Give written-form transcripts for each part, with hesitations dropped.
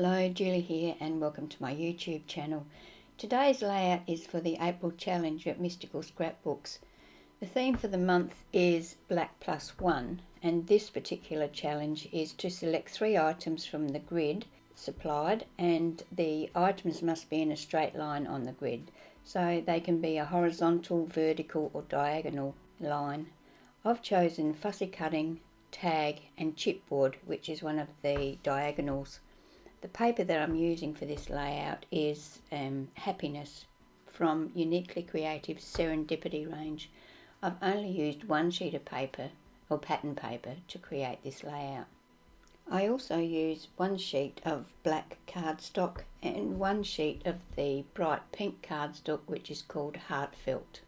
Hello, Julie here and welcome to my YouTube channel. Today's layout is for the April challenge at Mystical Scrapbooks. The theme for the month is Black Plus One, and this particular challenge is to select 3 items from the grid supplied, and the items must be in a straight line on the grid. So they can be a horizontal, vertical or diagonal line. I've chosen fussy cutting, tag and chipboard, which is one of the diagonals. The paper that I'm using for this layout is Happiness from Uniquely Creative Serendipity range. I've only used one sheet of paper or pattern paper to create this layout. I also use one sheet of black cardstock and one sheet of the bright pink cardstock, which is called Heartfelt.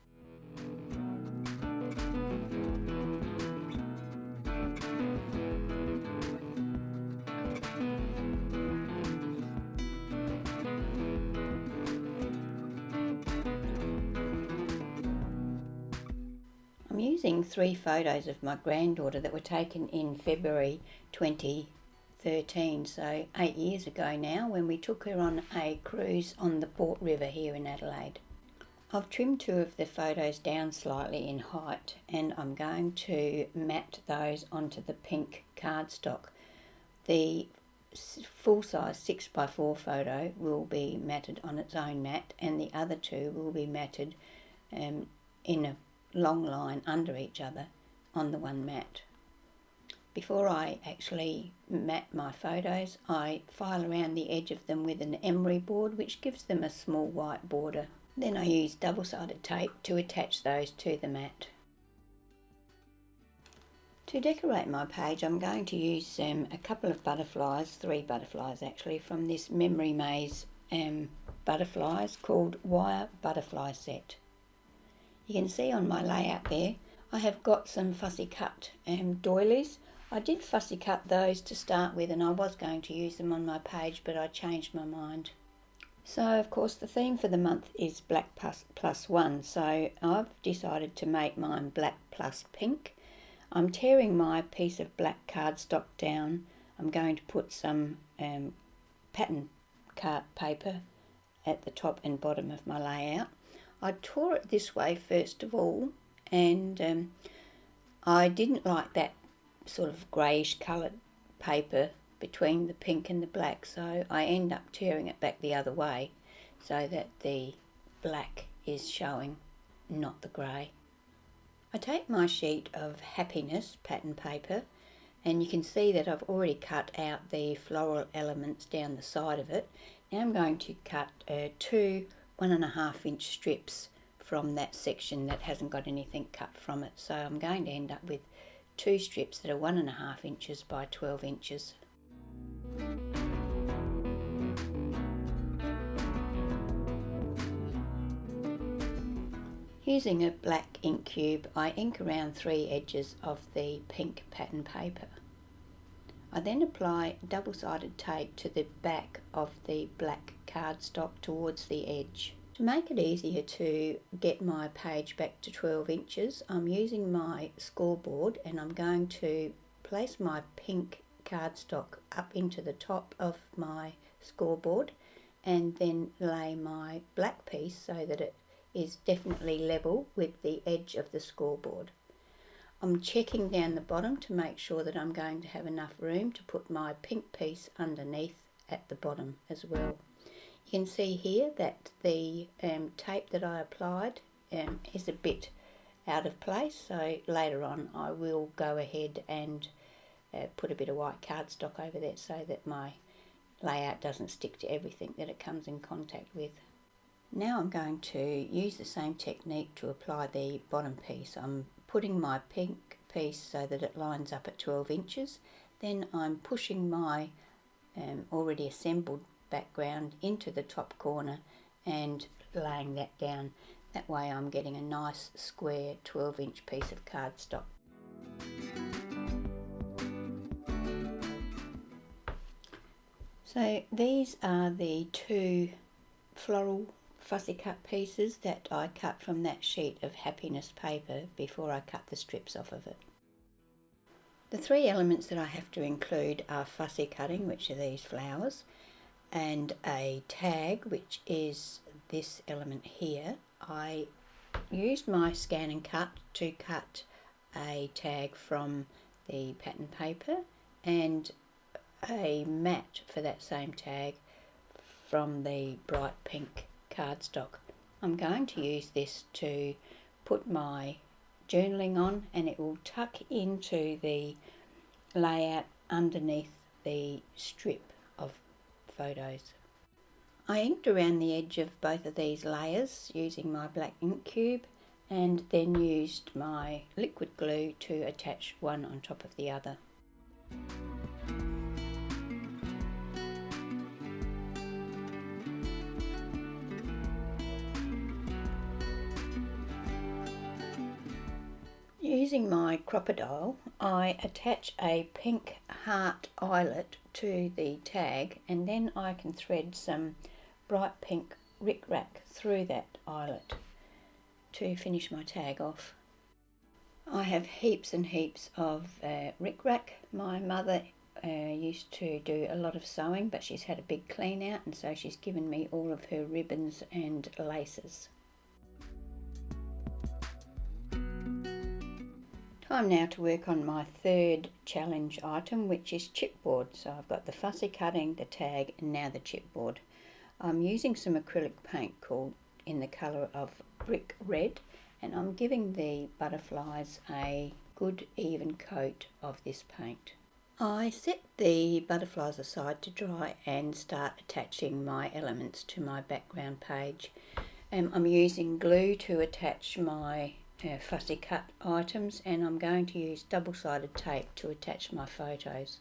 I'm using 3 photos of my granddaughter that were taken in February 2013, so 8 years ago now, when we took her on a cruise on the Port River here in Adelaide. I've trimmed 2 of the photos down slightly in height, and I'm going to mat those onto the pink cardstock. The full-size 6x4 photo will be matted on its own mat, and the other 2 will be matted in a long line under each other on the one mat. Before I actually mat my photos, I file around the edge of them with an emery board, which gives them a small white border. Then I use double-sided tape to attach those to the mat. To decorate my page, I'm going to use a couple of butterflies, 3 butterflies actually, from this Memory Maze butterflies called Wire Butterfly Set. You can see on my layout there, I have got some fussy cut doilies. I did fussy cut those to start with, and I was going to use them on my page, but I changed my mind. So of course the theme for the month is Black Plus One, so I've decided to make mine Black Plus Pink. I'm tearing my piece of black cardstock down. I'm going to put some pattern paper at the top and bottom of my layout. I tore it this way first of all, and I didn't like that sort of greyish coloured paper between the pink and the black, so I end up tearing it back the other way so that the black is showing, not the grey. I take my sheet of Happiness pattern paper, and you can see that I've already cut out the floral elements down the side of it. Now I'm going to cut 2 1.5 inch strips from that section that hasn't got anything cut from it. So I'm going to end up with 2 strips that are 1.5 inches by 12 inches. Using a black ink cube, I ink around 3 edges of the pink pattern paper. I then apply double-sided tape to the back of the black cardstock towards the edge. To make it easier to get my page back to 12 inches, I'm using my scoreboard, and I'm going to place my pink cardstock up into the top of my scoreboard and then lay my black piece so that it is definitely level with the edge of the scoreboard. I'm checking down the bottom to make sure that I'm going to have enough room to put my pink piece underneath at the bottom as well. You can see here that the tape that I applied is a bit out of place, so later on I will go ahead and put a bit of white cardstock over there so that my layout doesn't stick to everything that it comes in contact with. Now I'm going to use the same technique to apply the bottom piece. I'm putting my pink piece so that it lines up at 12 inches. Then I'm pushing my already assembled background into the top corner and laying that down. That way I'm getting a nice square 12-inch piece of cardstock. So these are the 2 floral fussy cut pieces that I cut from that sheet of Happiness paper before I cut the strips off of it. The 3 elements that I have to include are fussy cutting, which are these flowers, and a tag, which is this element here. I used my scan and cut to cut a tag from the pattern paper and a mat for that same tag from the bright pink cardstock. I'm going to use this to put my journaling on, and it will tuck into the layout underneath the strip of photos. I inked around the edge of both of these layers using my black ink cube, and then used my liquid glue to attach one on top of the other. Using my Crop-A-Dile, I attach a pink heart eyelet to the tag, and then I can thread some bright pink Ric Rac through that eyelet to finish my tag off. I have heaps and heaps of Ric Rac. My mother used to do a lot of sewing, but she's had a big clean out, and so she's given me all of her ribbons and laces. Time now to work on my third challenge item, which is chipboard. So I've got the fussy cutting, the tag, and now the chipboard. I'm using some acrylic paint called in the colour of brick red, and I'm giving the butterflies a good even coat of this paint. I set the butterflies aside to dry and start attaching my elements to my background page. I'm using glue to attach my fussy cut items, and I'm going to use double-sided tape to attach my photos.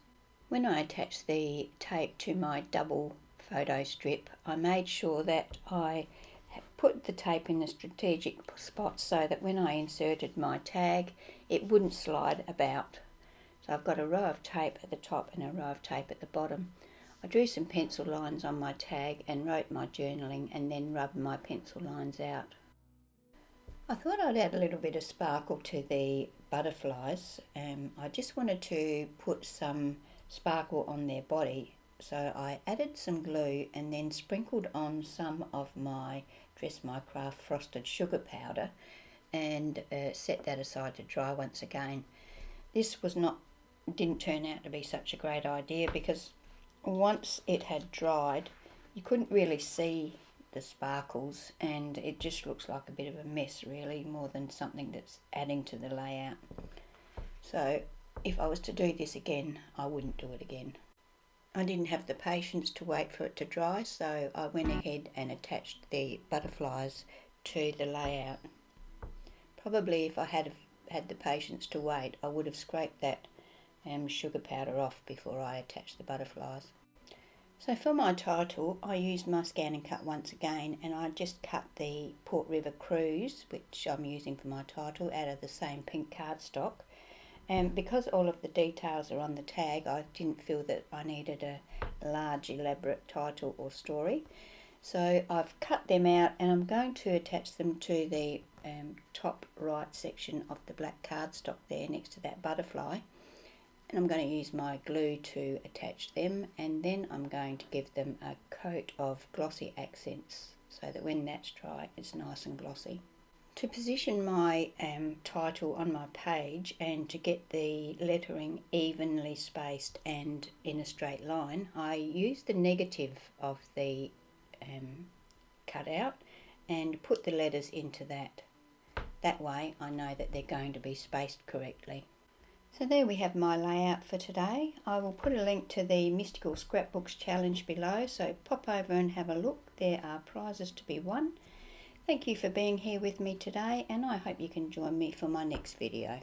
When I attached the tape to my double photo strip, I made sure that I put the tape in a strategic spot so that when I inserted my tag it wouldn't slide about. So I've got a row of tape at the top and a row of tape at the bottom. I drew some pencil lines on my tag and wrote my journaling, and then rubbed my pencil lines out. I thought I'd add a little bit of sparkle to the butterflies. I just wanted to put some sparkle on their body, so I added some glue and then sprinkled on some of my Dress My Craft frosted sugar powder, and set that aside to dry once again. This didn't turn out to be such a great idea, because once it had dried you couldn't really see the sparkles, and it just looks like a bit of a mess really, more than something that's adding to the layout. So if I was to do this again, I wouldn't do it again. I didn't have the patience to wait for it to dry, so I went ahead and attached the butterflies to the layout. Probably if I had the patience to wait, I would have scraped that sugar powder off before I attached the butterflies. So for my title, I used my scan and cut once again, and I just cut the Port River Cruise, which I'm using for my title, out of the same pink cardstock. And because all of the details are on the tag, I didn't feel that I needed a large elaborate title or story. So I've cut them out, and I'm going to attach them to the top right section of the black cardstock there next to that butterfly. And I'm going to use my glue to attach them, and then I'm going to give them a coat of glossy accents so that when that's dry it's nice and glossy. To position my title on my page and to get the lettering evenly spaced and in a straight line, I used the negative of the cutout and put the letters into that. That way I know that they're going to be spaced correctly. So there we have my layout for today. I will put a link to the Mystical Scrapbooks Challenge below, so pop over and have a look. There are prizes to be won. Thank you for being here with me today, and I hope you can join me for my next video.